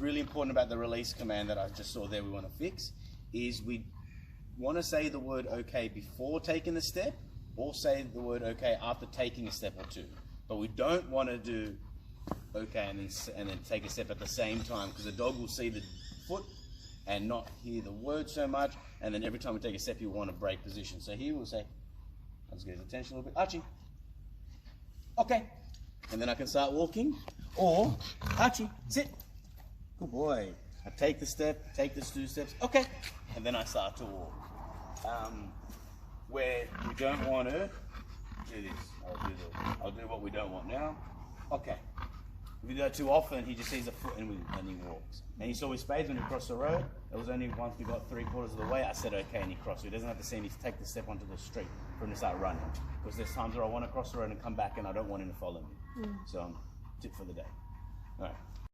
really important about the release command that I just saw there we want to fix is we want to say the word okay before taking the step, or say the word okay after taking a step or two. But we don't want to do okay and then take a step at the same time, because the dog will see the foot and not hear the word so much, and then every time we take a step he'll want to break position. So here we'll say, let's get his attention a little bit, Archie, okay, and then I can start walking, or Archie, sit, good boy. I take the step, take the 2 steps, okay, and then I start to walk. Where we don't want to do this, I'll do what we don't want now. Okay. If we do that too often, he just sees a foot and he walks. And you saw with Spades when he crossed the road, it was only once we got 3/4 of the way, I said okay and he crossed. So he doesn't have to see me to take the step onto the street for him to start running. Because there's times where I want to cross the road and come back and I don't want him to follow me. So tip for the day. All right.